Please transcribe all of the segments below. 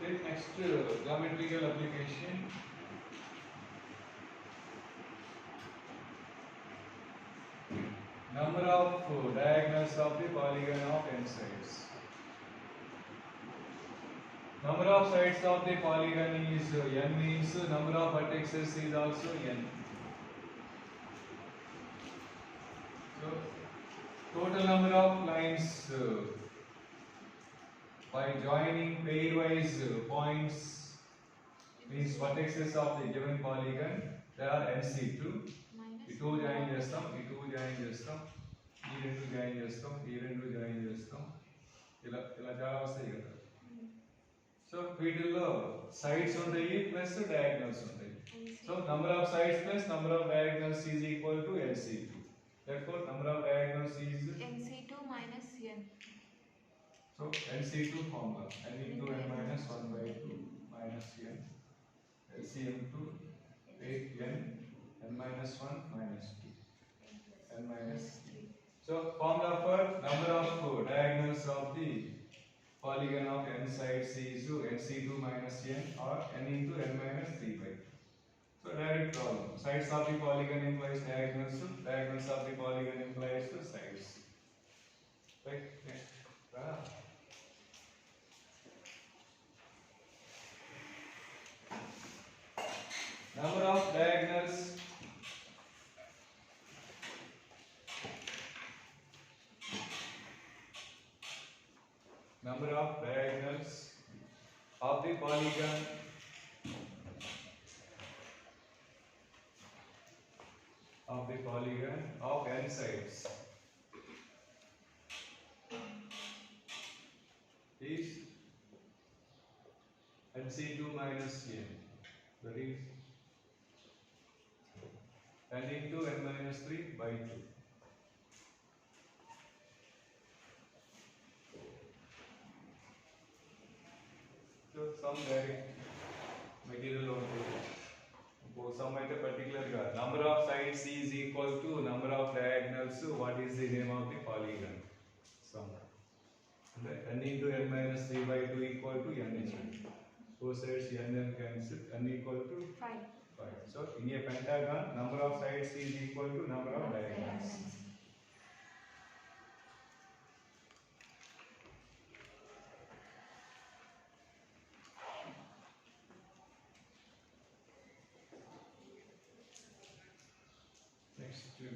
Take next geometrical application. Number of diagonals of the polygon of n sides. Number of sides of the polygon is n, means number of vertices is also n. So total number of lines by joining pairwise points means vertices of the given polygon, there are nc2. ఈ 2 join చేస్తాం, ఈ 2 join చేస్తాం, ఈ 2 join చేస్తాం, ఈ 2 join చేస్తాం, ఇలా ఇలా చాలా వస్తాయి కదా. సో వీటిల్లో సైడ్స్ ఉంటాయి ప్లస్ డయాగ్నల్స్ ఉంటాయి. So number of sides plus number of diagonals is equal to nc2. therefore number of diagonals is nc2 minus n. so nc2 formula n into n minus 1 by 2 minus n LCM 2 take n minus 1 minus 2 n minus 3. So formula for number of diagonals of the polygon of n sides is nc2 minus n or n into n minus 3 by 2. So direct problem. Sides of the polygon implies diagonals. Diagonals of the polygon implies sides. Right? Next. Number of diagonals of the polygon of n sides is nc2 minus n, that is n into n minus 3 by 2. So some direct material ఉంటుంది. Some అయితే particular గా number of sides is equal to number of diagonals. What is the name of the polygon? Some. n into n minus 3 by 2 equal to n ఇచ్చింది. Both sides n cancel. n equal to 5. So in a pentagon, number of sides is equal to number of diagonals. Next two.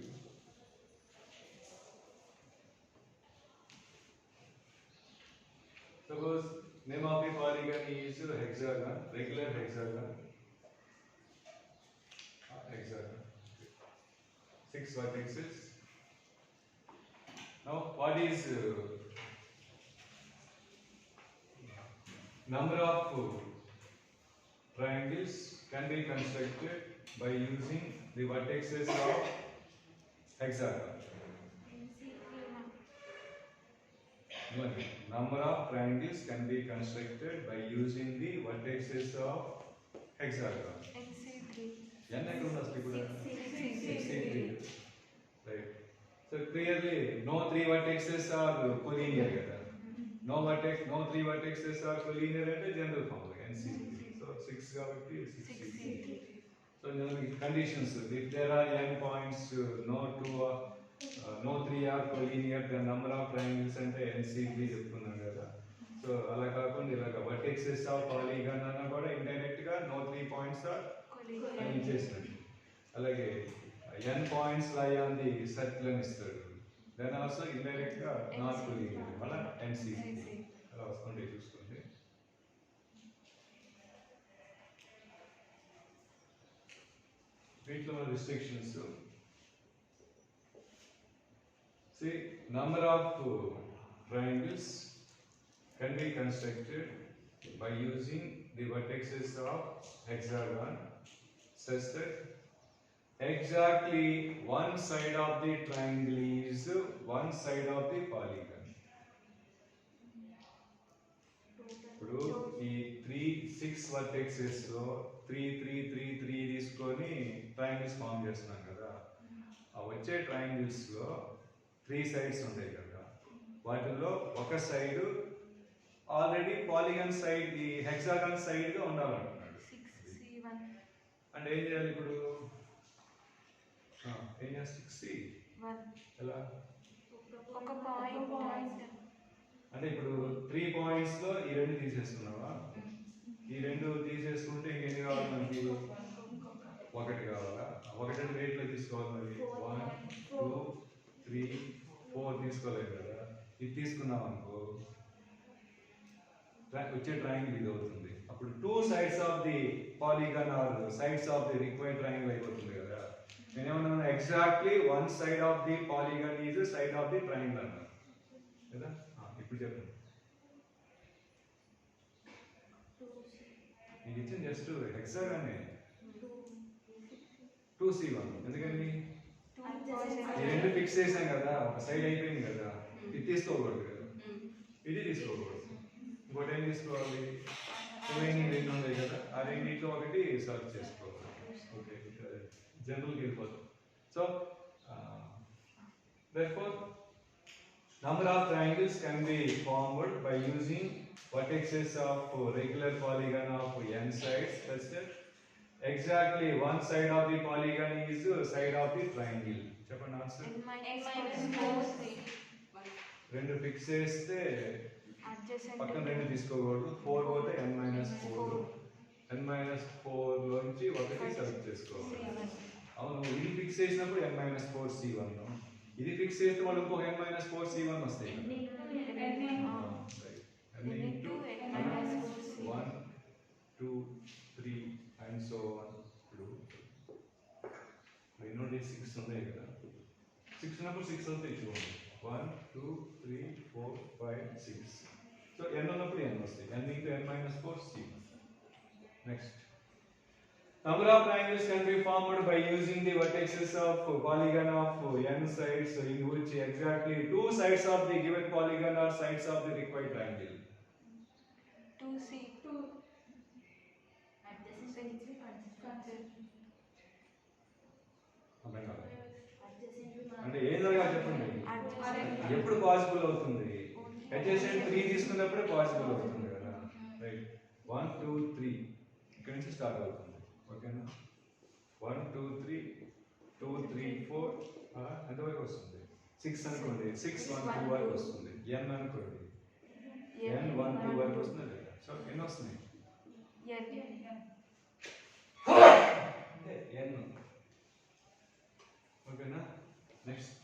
Suppose name of the polygon is hexagon, regular hexagon. Hexagon. 6 vertices. Now, what is number of triangles can be constructed by using the vertices of hexagon? Number of triangles can be constructed by using the vertices of hexagon. nc3. N eక్కడ ఉంది అసలు ఇప్పుడు 63. Right. So clearly no three vertices are collinear కదా. No 3 vertices are collinear అంటే general formula nc3. So 6 కాబట్టి 63. So conditions, if there are n points, no 3 are collinear, the number of triangles అంటే nc3 చెప్తున్నాం కదా. So అలా కాకుండా ఇలాగ vertices of polygon అన్న కూడా ఇండైరెక్ట్ గా no 3 points are అని ఇచ్చేస్తాడు. అలాగే n points lie on the circle అని ఇస్తాడు. దెన్ ఆల్సో ఇండైరెక్ట్ గా నాట్ collinear మళ్ళీ nc3 అలా వస్తుంటే చూసుకోండి. వీటిలో restrictions. See, number of triangles can be constructed by using the vertices of hexagon such that exactly one side of the triangle is one side of the polygon. ఇప్పుడు ఈ 6 vertices లో 3 3 3 3 తీసుకొని triangles form చేస్తున్నాం కదా. ఆ వచ్చే triangles లో 3 sides ఉంటాయి కదా. వాటిల్లో ఒక సైడ్ ఆల్రెడీ పాలిగాన్ సైడ్ ఈ హెక్సాగాన్ సైడ్ గా ఉండాలంటున్నాడు. 6C1 అంటే ఏం చేయాలి ఇప్పుడు? ఏం చేయాలి? 6C1 ఎలా? ఒక పాయింట్ అంటే ఇప్పుడు 3 పాయింట్స్ లో ఈ రెండు తీసేసుకున్నావా? ఈ రెండు తీసేసుకుంటే ఇంకెన్ని కావాలి మనకి? ఒకటి కావాలా? ఒకటి అంటే రేట్లో తీసుకోవాలి మరి. 1 2 3 4 తీసుకోలేదు కదా. ఇది తీసుకున్నాం అనుకో, వచ్చే ట్రయాంగిల్ ఇది అవుతుంది. అప్పుడు 2 sides of the polygon are sides of the required triangle అయిపోతుంది కదా. నేనేమన్నా exactly 1 side of the polygon is side of the triangle అన్నారు కదా. ఇప్పుడు చెప్పండి. మీకు ఇచ్చిన జస్ట్ హెక్సాగానే 2C1. ఎందుకని? ఈ రెండు ఫిక్స్ చేసాం కదా, ఒక సైడ్ అయిపోయింది కదా. ఇది తీసుకోకూడదు కదా, ఇది తీసుకోకూడదు. ఇంకోటి ఏం తీసుకోవాలి? రిమైనింగ్ రెండు ఉన్నాయి కదా, ఆ రెండింటిలో ఒకటి సర్చ్ చేసుకోవాలి. ఓకే, జనరల్కి వెళ్ళిపోతాం. So therefore number of triangles can be formed by using vertices of regular polygon of n sides such that exactly one side of the polygon is side of the triangle. చెప్పండి answer. రెండు fix చేస్తే పక్కన రెండు తీసుకోకూడదు. 4 పోతే n-4. n-4 లోంచి ఒకటి select చేసుకోవాలి. అవును, ఇది ఫిక్స్ చేసినప్పుడు n-4C1. ఇది ఫిక్స్ చేస్తే వాళ్ళు ఇంకో n-4C1 వస్తాయి. n into 1 2 3 and so on. ఇప్పుడు 6 ఉన్నాయి కదా, 6 ఉన్నప్పుడు 6 అవుతాయి ఇచ్చుకోండి. 1 2 3 4 5 6. సో n ఉన్నప్పుడు n వస్తాయి. n into n-4C1. Next, number of triangles can be formed by using the vertices of polygon of n sides in which exactly 2 sides of the given polygon are sides of the required triangle. 2C అంటే ఏం జరగాలి చెప్పండి? ఎప్పుడు possible అవుతుంది? Adjacent 3 తీసుకున్నప్పుడే possible అవుతుంది కదా. Right, 1 2 3 ఇక్కడ నుంచి స్టార్ట్ అవుతుంది. ఓకేనా? 1 2 3 2 3 4 ఎంతవరకు వస్తుంది? 6 అనుకోండి. 6 1 2 వరకు వస్తుంది. n అనుకోండి, n 1 2 వరకు వస్తుంది కదా. సో ఎన్ని వస్తున్నాయి? n. ఓకేనా? నెక్స్ట్,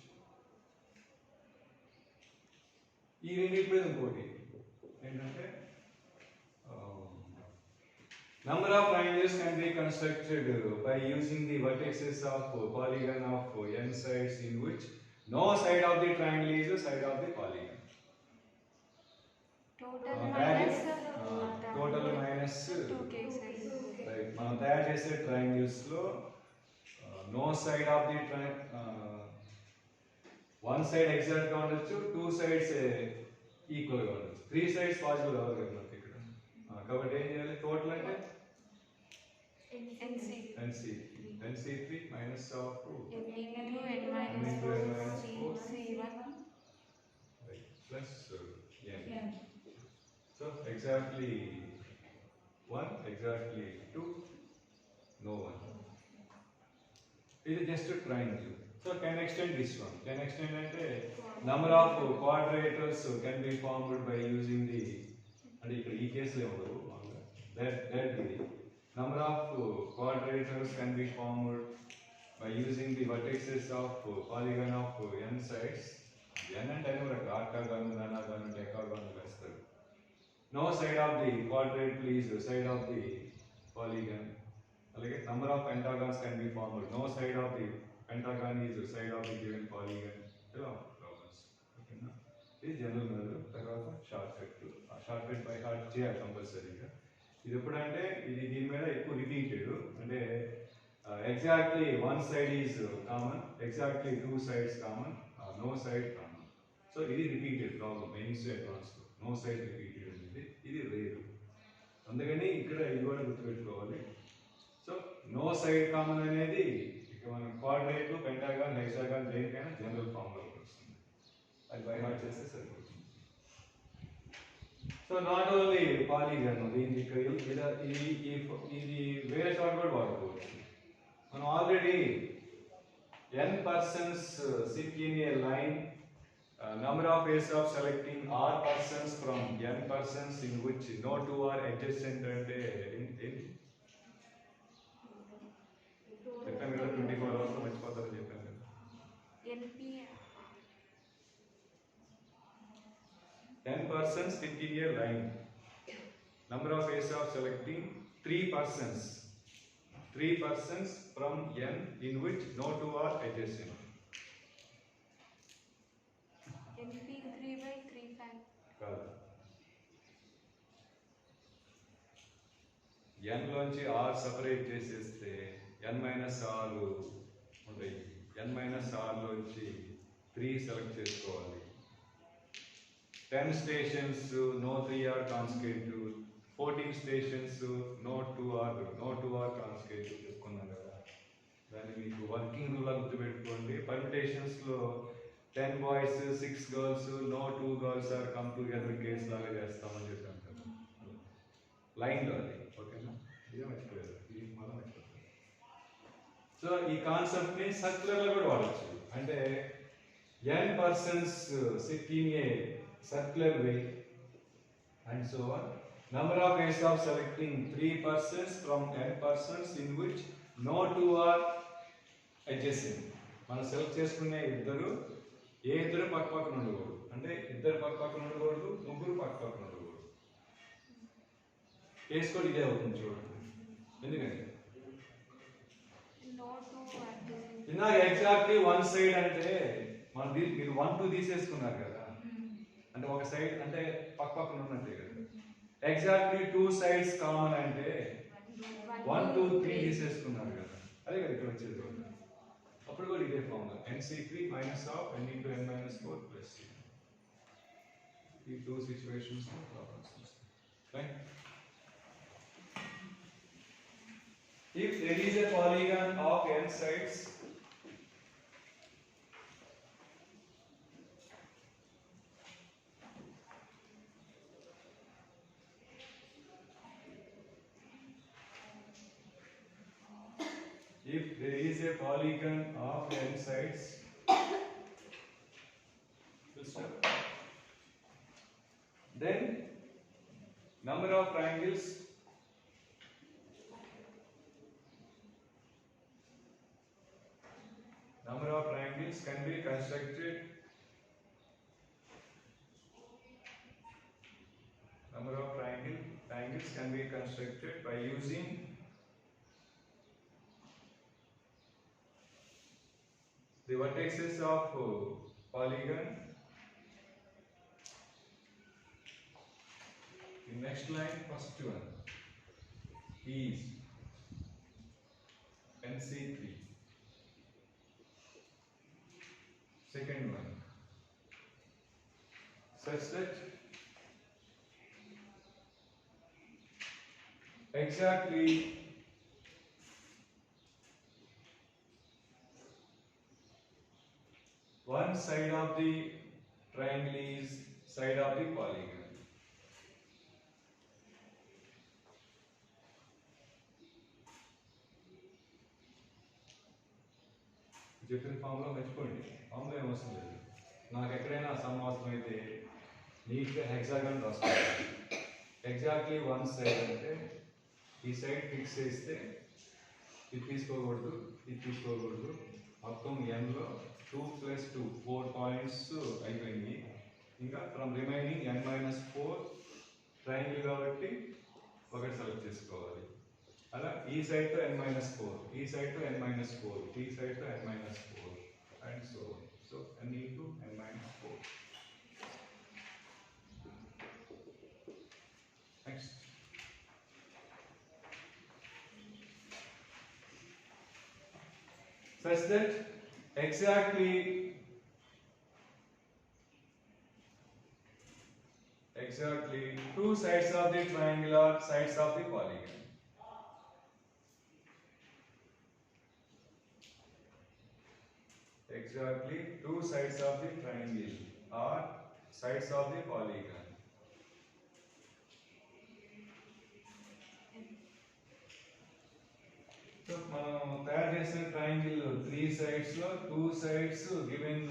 ఈ రెండింటి మీద ఇంకోటి ఏంటంటే number of triangles can be constructed by using the vertices of polygon of n sides in which no side of the triangle is a side of the polygon. Total minus 2 cases. Right, మనం తయారు చేసే triangles లో no side of the one side exact గా ఉండొచ్చు, 2 sides equal గా ఉండొచ్చు, 3 sides possible అవ్వదు కదా మనకి ఇక్కడ. కాబట్టి ఏం చేయాలి? టోటల్ అంటే NC3 minus of n into n-4C1 plus n. So exactly 1, exactly 2, no 1. It is just a triangle. So can extend this one. Can extend ante number of quadrilaters can be formed by using the, and ఇక్కడ ఈ కేసులో ఉండవు మామూలుగా, that ఇది number of quadrilaters can be formed by using the vertices of polygon of n sides. n అంటే అన్ని రకాల ఆర్కాగాన్, నానాగాన్, డెకాగాన్ వేస్తారు. No side of the quadrilateral is side of the polygon. అలాగే number of pentagons can be formed. No side of the pentagon is side of the given polygon. ఇలా problems. ఓకేనా? ఇది general method. తర్వాత short cut. ఆ short cut by heart చేయాలి కంపల్సరీగా. ఇది ఎప్పుడంటే ఇది దీని మీద ఎక్కువ రిపీటెడ్, అంటే exactly 1 side is common, exactly 2 sides common, no side common. So ఇది repeated problem mains advance. No side repeated అనేది ఇది రేరు. అందుకని ఇక్కడ ఇది కూడా గుర్తుపెట్టుకోవాలి. సో నో సైడ్ కామన్ అనేది ఇక మనం కోఆర్డినేట్లు, పెంటాగాన్, హెక్సాగాన్ దేనికైనా జనరల్ ఫార్ములా వస్తుంది. అది బై హార్ట్ చేస్తే సరిపోతుంది. సో నాట్ ఓన్లీ పాలిగన్ దీనికి ఇది వేరే చోట కూడా వాడుకోవచ్చు. మనం already n persons sit in a line, number of ways of selecting r persons from n persons in which no two are adjacent అంటే ఏంటి చెప్పాను కదా 24 hours లో మర్చిపోతారని చెప్పాను కదా. NP n persons sit in a line, number of ways of selecting 3 persons from n in which no two are adjacent. NP 3/3 fact. కాదు, n లోంచి r separate చేసేస్తే n మైనస్ r ఉంటాయి. n మైనస్ r లోంచి 3 select చేసుకోవాలి. 10 stations no 3 are consecutive, 14 stations no 2 are consecutive చెప్పుకున్నాం కదా. దాన్ని మీకు వర్కింగ్ రూల్ లా గుర్తుపెట్టుకోండి. పర్మిటేషన్స్ లో 10 boys 6 girls no 2 girls are come together case లాగా చేస్తామని చెప్పాను కదా లైన్ లో. అది ఓకేనా, ఇదే మర్చిపోయారు, ఇది మనం మర్చిపోతాం. సో ఈ కాన్సెప్ట్ ని సర్క్యులర్ లో కూడా వాడచ్చు. అంటే n persons sit in a circular way and so on. Number of ways of selecting 3 persons from n persons in which no two are adjacent. మనం సెలెక్ట్ చేసుకునే ఇద్దరు పక్క పక్కన ఉండకూడదు. అంటే ఇద్దరు పక్క పక్కన ఉండకూడదు, ముగ్గురు పక్క పక్కన ఉండకూడదు. కేసు కూడా ఇదే అవుతుంది చూడండి. ఎందుకంటే No two adjacent. ఇందాక ఎగ్జాక్ట్లీ వన్ సైడ్ అంటే మీరు 1 2 తీసేసుకున్నారు కదా, అంటే ఒక సైడ్ అంటే పక్క పక్కన ఉన్నట్టే కదా. ఎగ్జాక్ట్లీ 2 sides కామన్ అంటే 1 2 3 తీసేసుకున్నారు కదా, అదే కదా ఇక్కడ వచ్చేది. అప్పుడు కూడా ఇదే formula nc3 minus of n into n minus 4 plus c. ఈ 2 situations లో ప్రాబ్లమ్స్ వస్తాయి. Right. If there is a polygon of n sides, if there is a polygon of n sides, full stop, then number of triangles can be constructed. Number of triangles can be constructed by using the vertices of polygon. The next line, first one is nc3. Second one, such that exactly one side of the triangle is side of the polygon. చెప్పిన ఫామ్లో మర్చిపోండి, ఫామ్లో ఏమవసరం లేదు. నాకు ఎక్కడైనా some అవసరం అయితే నీట్గా హెక్సాగన్ రాసుకోవాలి. ఎగ్జాక్ట్లీ వన్ సైడ్ అంటే ఈ సైడ్ ఫిక్స్ చేస్తే ఇది తీసుకోకూడదు, మొత్తం ఎన్లో 2 + 2 4 పాయింట్స్ అయిపోయింది. ఇంకా ఫ్రమ్ రిమైనింగ్ n-4 ట్రయాంగిల్ కాబట్టి ఒకటి సెలెక్ట్ చేసుకోవాలి. అలా ఈ సైడ్ తో n-4, ఈ సైడ్ తో n-4, ఈ సైడ్ తో n-4 and so on. So n into n-4. Next such that exactly 2 sides of the triangle are sides of the polygon. Exactly 2 sides of the triangle are sides of the polygon. చేసిన triangle 3 sides లో 2 sides given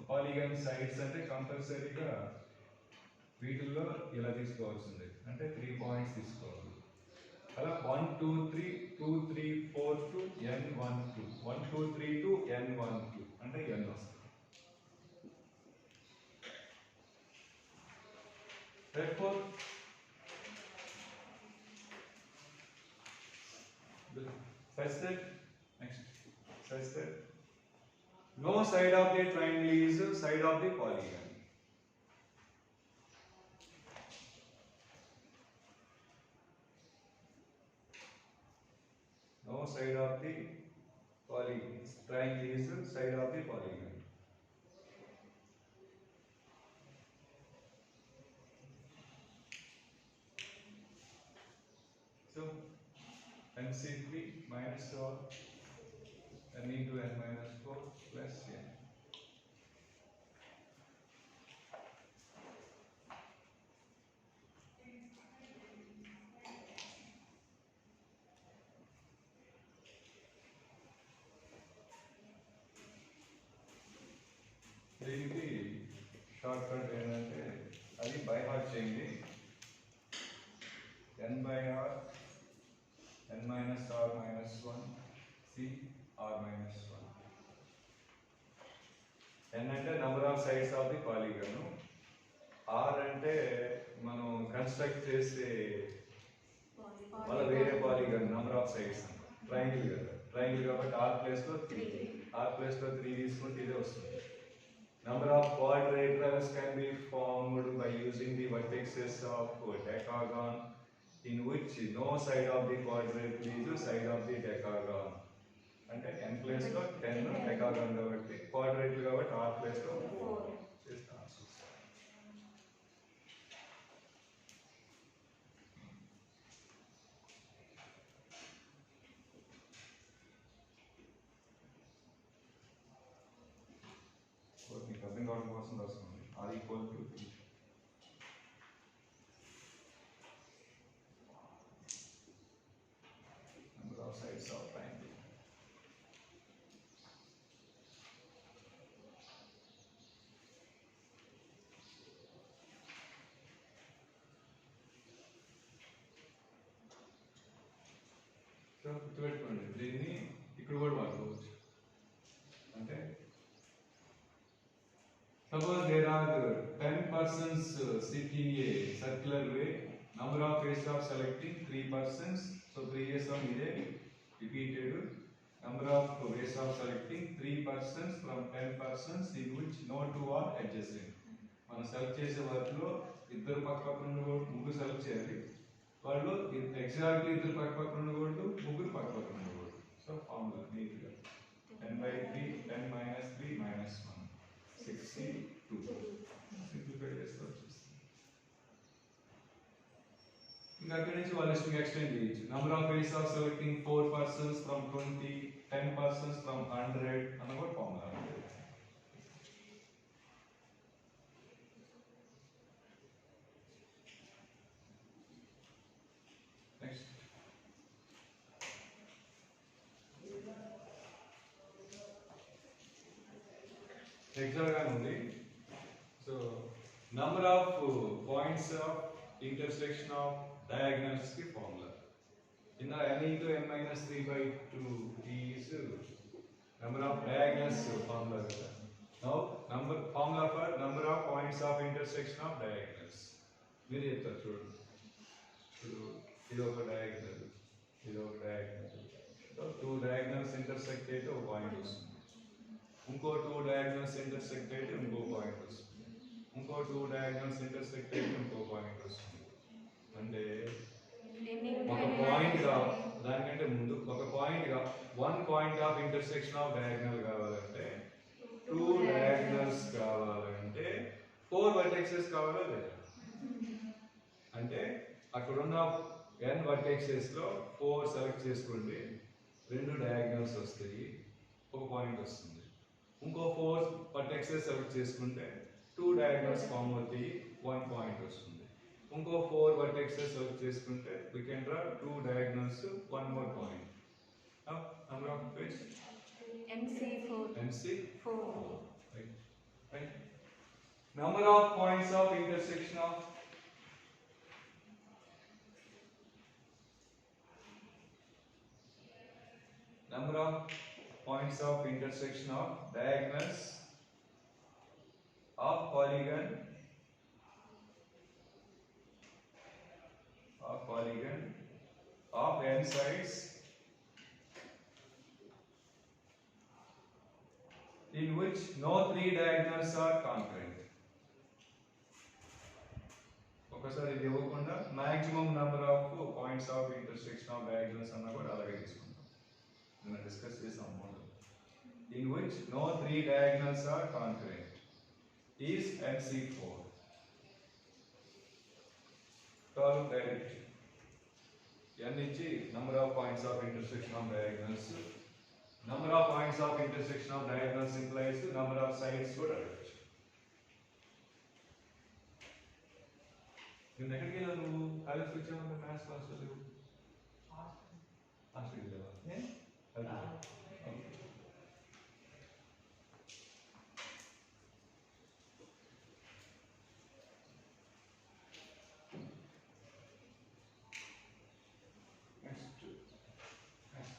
polygon sides అంటే కంపల్సరీగా వీటిల్లో ఇలా తీసుకోవాల్సిందే అంటే 3 points తీసుకోవాలి అలా 1 2 3 2 3 4 టు n 1 2 1 2 3 టు n 1 2 అంటే n వస్తుంది therefore such that no side of the triangle is side of the polygon. No side of the polygon. Triangle is side of the polygon. So NC3 minus or n into n minus 4 plus n. దీనికి short cut ఏంటంటే అది by heart చేయండి n by r n minus r minus 1 c r minus 1 n అంటే number of sides of the polygon r అంటే మనం construct చేసే మళ్ళీ వేరే polygon number of sides triangle కదా ట్రయాంగిల్ కాబట్టి r ప్లేస్ లో 3 తీసుకుంటే ఇదే వస్తుంది number of quadrilaterals can be formed by using the vertices of decagon in which no side of the quadrilateral is the side of the decagon అంటే n place లో 10 డెకాగాన్ కాబట్టి quadrilateral కాబట్టి r place లో 4 చేస్తాం మీకు అర్థం కావడం కోసం రాసుకోండి r equal to number of sides of triangle. So గుర్తుపెట్టుకోండి దీన్ని ఇక్కడ కూడా వాడుకోవచ్చు అంటే suppose there are 10 persons sit in a circular way number of ways of selecting 3 persons so previous one is repeated number of ways of selecting 3 persons from 10 persons in which no two are adjacent మనం select చేసే వాటిలో ఇద్దరు పక్కపక్కన ఉండకూడదు ముగ్గురు select చేయాలి వాళ్ళు exactly ఇద్దరు పక్కపక్కన ఉండకూడదు ముగ్గురు పక్కపక్కన ఉండకూడదు సో ఫార్ములా నీట్గా 10/3 10 minus 3 minus 1 62 సింప్లిఫై చేస్తే వచ్చేస్తుంది ఇంకా అక్కడి నుంచి వాళ్ళ ఇష్టంగా ఎక్స్టెండ్ చేయొచ్చు number of ways of selecting 4 persons from 20 10 persons from 100 అన్న కూడా ఫార్ములా నెక్స్ట్ hexagon ఉంది so number of points of intersection of diagonals ki formula in the n into n minus 3/2 is number of diagonals formula kada now formula for number of points of intersection of diagonals మీరు చెప్తారు చూడండి ఇది ఒక diagonal so 2 diagonals intersect అయితే ఒక point వస్తుంది ఇంకో 2 diagonals intersect అయితే ఇంకో పాయింట్ వస్తుంది ఇంకో 2 diagonals intersect అయితే ఇంకో పాయింట్ వస్తుంది అంటే ఒక పాయింట్ గా దానికంటే ముందు ఒక పాయింట్ గా 1 point of intersection of diagonal కావాలంటే 2 diagonals కావాలంటే 4 vertices కావాలా లేదా అంటే అక్కడ ఉన్న n vertices లో 4 సెలెక్ట్ చేసుకోండి 2 diagonals వస్తాయి ఒక పాయింట్ వస్తుంది ఇంకో 4 vertices సెలెక్ట్ చేసుకుంటే 2 diagonals ఫామ్ అవుతాయి 1 పాయింట్ వస్తుంది ఇంకో 4 vertices సెలెక్ట్ చేసుకుంటే we can draw 2 diagonals 1 more point Number of which? NC4. NC4. Right. Right. Number of points of intersection of diagonals of polygon of n sides in which no three diagonals are concurrent. ఒకసారి ఇది ఇవ్వకుండా maximum number of points of intersection of diagonals అన్న కూడా అలాగే తీసుకుంటాం. నేను discuss చేసాం model. In which no three diagonals are concurrent is NC4. Solve directly. N ఇచ్చి number of points of intersection of diagonals. Number of points of intersection of diagonals implies number of sides కూడా అడగచ్చు. నేను ఎక్కడికి వెళ్ళావు నువ్వు? కాలేజ్కి వచ్చావు maths క్లాస్లో లేవు. హాస్టల్కి వెళ్ళావా? Next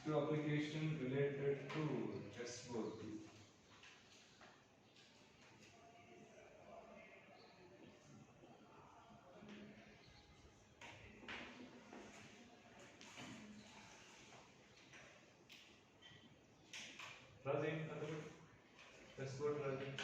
application related to chessboard. Rajan, chessboard Rajan.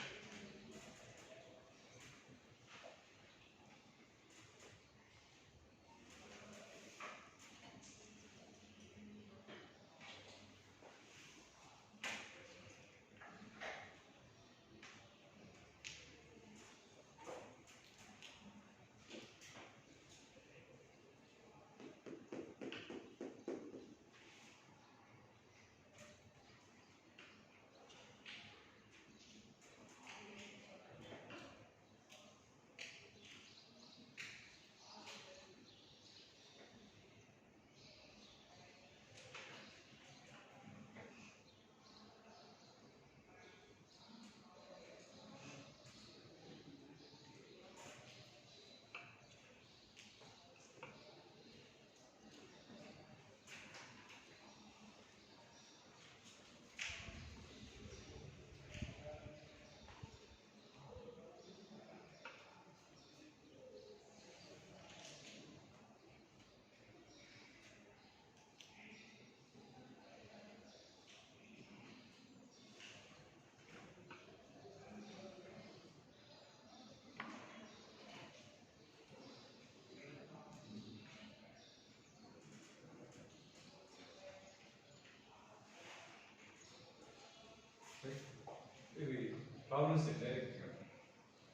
Problems in direct,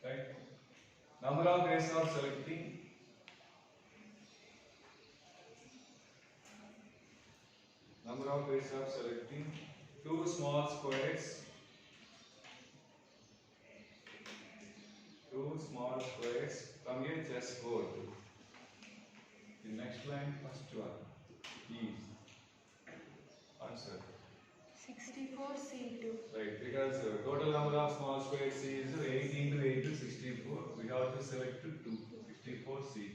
right? Number of ways of selecting. Number of ways of selecting two small squares. Two small squares from a chessboard. The next line, first one is answer. 64C2. Right, because total number of small squares is 8 into 8 to 64. We have to select 2. 64C2.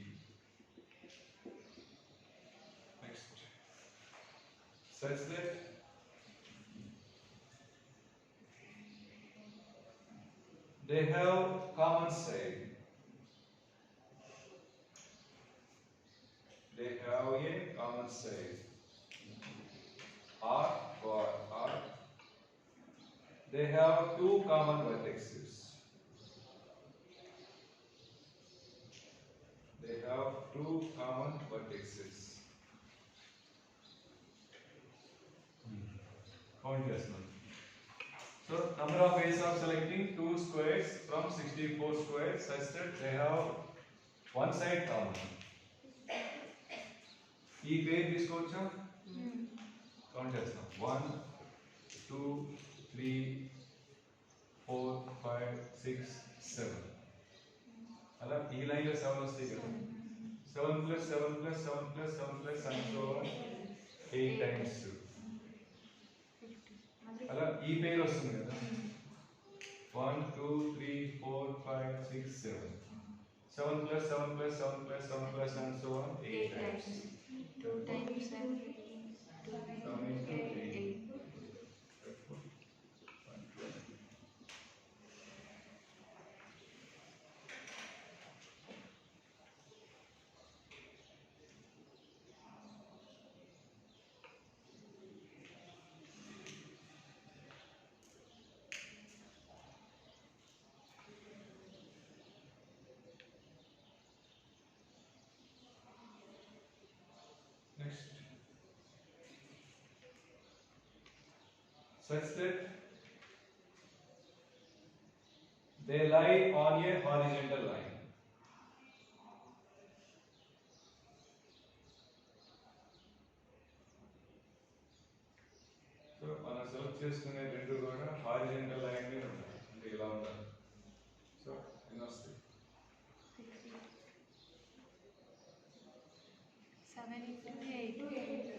Next. Such that they have common side. They have a common side. R. They have two common vertices. They have two common vertices. Count just now. So number of ways of selecting two squares from 64 squares such that they have one side common. ఈ పేరు తీసుకోవచ్చా? Count చేస్తాం 1 2 3 4 5 6 7 అలా ఈ line లో 7 వస్తాయి కదా 7 plus 7 plus 7 plus 7 plus and so on 8 times 2 ఈ పేరు వస్తుంది కదా 1 2 3 4 5 6 7 7 plus 7 plus 7 plus 7 plus and so on 8 times 2 times 7 7 into 8 Next, such that they lie on a horizontal line. So, మనం సెలెక్ట్ చేసుకునే రెండు కూడా హారిజంటల్ లైన్ మీద ఉంటాయి అంటే ఇలా ఉండాలి. సో ఎన్ని వస్తాయి 7 into 8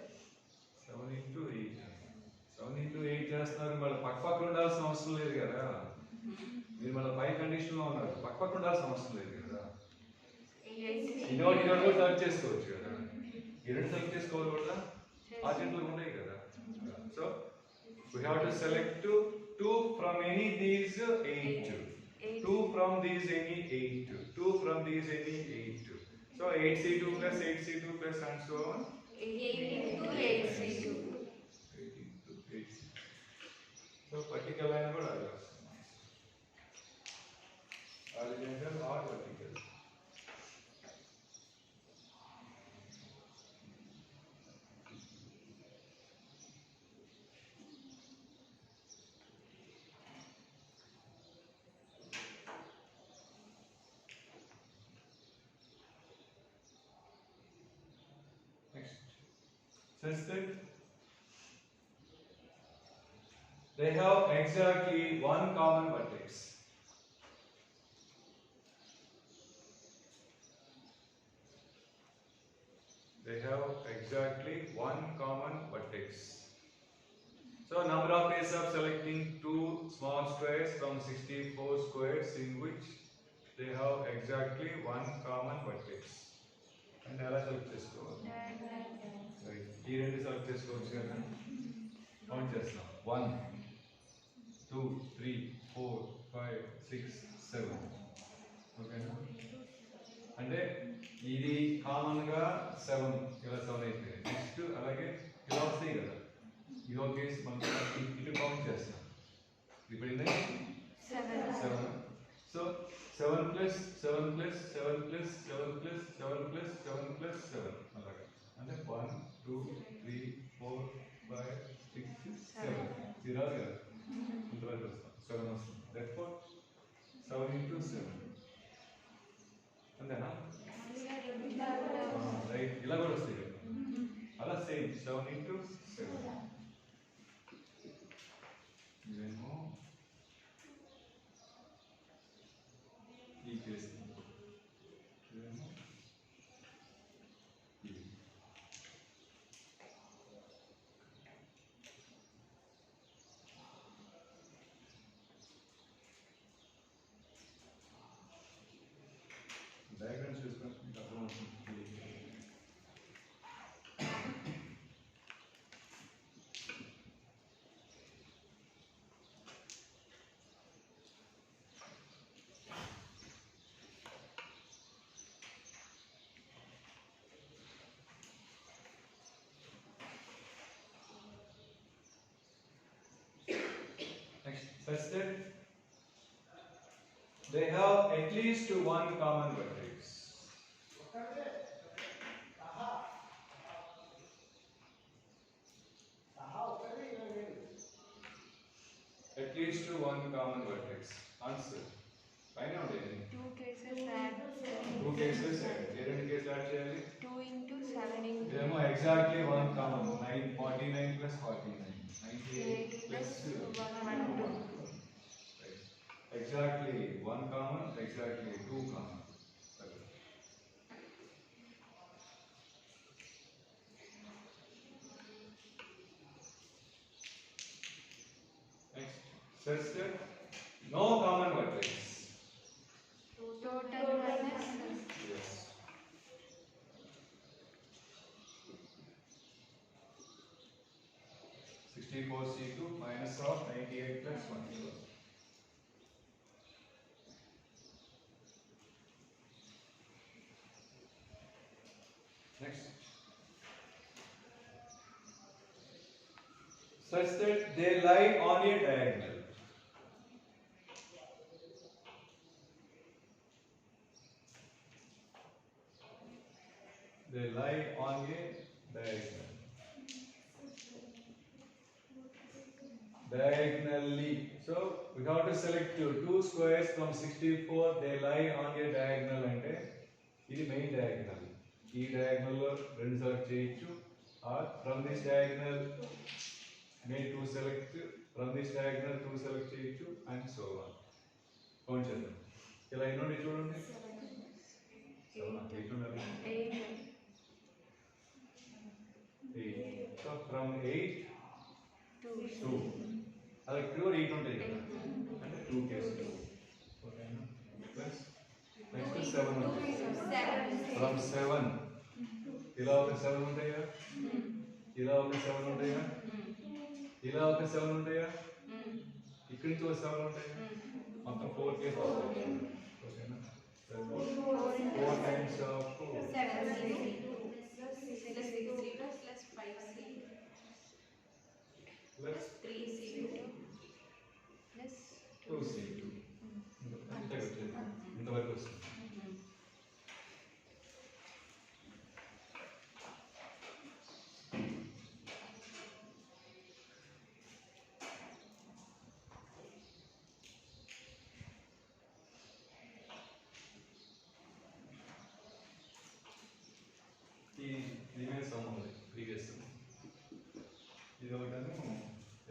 7 into 8 7 into 8 చేస్తున్నారు మళ్ళీ పక్క ఉండాల్సిన అవసరం లేదు కదా మీరు మళ్ళీ పై కండిషన్ లో ఉన్నారు పక్క ఉండాల్సిన అవసరం లేదు కదా ఇన్నోటి కూడా సెలెక్ట్ చేసుకోవచ్చు కదా ఈ రెండు సెలెక్ట్ చేసుకోవాలి కూడా హారిజంటల్ ఉన్నాయి కదా so we have to select two from any these 8 2 from these any 8 2 from these any 8 so 8c2 plus 8c2 plus and so on 8 into 8c2 8 into 8 so vertical line కూడా అదే వస్తుంది horizontal or vertical such that they have exactly one common vertex. They have exactly one common vertex. So number of ways of selecting two small squares from 64 squares in which they have exactly one common vertex. And ఎలా select చేసుకోవాలి ఈ రెండు select చేసుకోవచ్చు కదా count చేస్తాం 1 2 3 4 5 6 7 ఓకేనా అంటే ఇది కామన్ గా 7 ఇలా 7 అయిపోయింది నెక్స్ట్ అలాగే ఇలా వస్తాయి కదా ఇదో కేసు మనం ఇటు కౌంట్ చేస్తాం ఇప్పుడు ఇది 7 so 7 plus 7 plus 7 plus 7 plus 7 plus 7 plus 7 అలాగా అంటే 1 2 3 4 5 6 7 ఇది రాదు కదా ఇంతవరకు వస్తాం 7 వస్తుంది therefore 7 into 7 అంతేనా రైట్ ఇలా కూడా వస్తాయి కదా అలా సేమ్ 7 into 7 ఇదేమో ఈ కేసు ఇదేమో ఇది డయాగ్రామ్ చూసుకొని మీకు అర్థమవుతుంది next such that they have at least one common vertex. At least one common vertex. Answer. Find out any. 2 cases add 2 cases add. Two cases add cheyali. 2 into 7 into Demo exactly one common. 49 plus 49. 98 plus 112 right. Exactly one common. Exactly two common. Next. such that no common vertex. Total minus Yes. C2 minus of 98 plus 1. Next. Such that they lie on a diagonal. They lie on a diagonal. Diagonally. So we have to select two squares from 64. They lie on a diagonal and ఇది main diagonal. ఈ diagonal లో రెండు select చేయొచ్చు. Or from this diagonal main two select. From this diagonal two select చేయొచ్చు and so on. Count చేద్దాం. ఇలా ఎన్ని చూడండి. 8. 8. So from 8 2. 2. అది ప్యూర్ 8 ఉంటాయి కదా. అంటే 2 కేసెస్. ఓకేనా? ప్లస్ నెక్స్ట్ 7 ఉంటుంది. From 7 ఇలా ఒక 7 ఉంటాయా? ఇలా ఒక 7 ఉంటాయా? ఇలా ఒక 7 ఉంటాయా? ఇక్కడి నుంచి ఒక 7 ఉంటాయా? మొత్తం 4 కేసెస్ వస్తాయి. ఓకేనా? 4 times of 7 plus 5C plus 3C2 plus 2C2. అంతే వచ్చేది. ఇంతవరకు వస్తుంది. దీని సమ్ ఉంది ప్రీవియస్ ఇది ఒకటను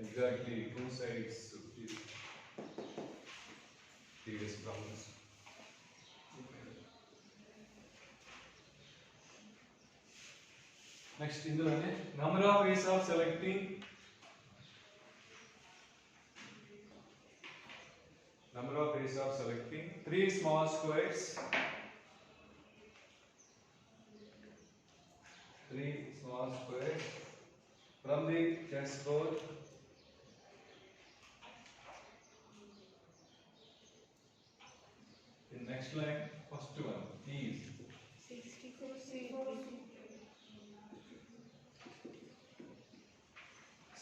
exactly two sides previous problems. Next ఇందులోనే number of ways of selecting three small squares. 3 small squares from the chessboard. In next line, first one is 64C.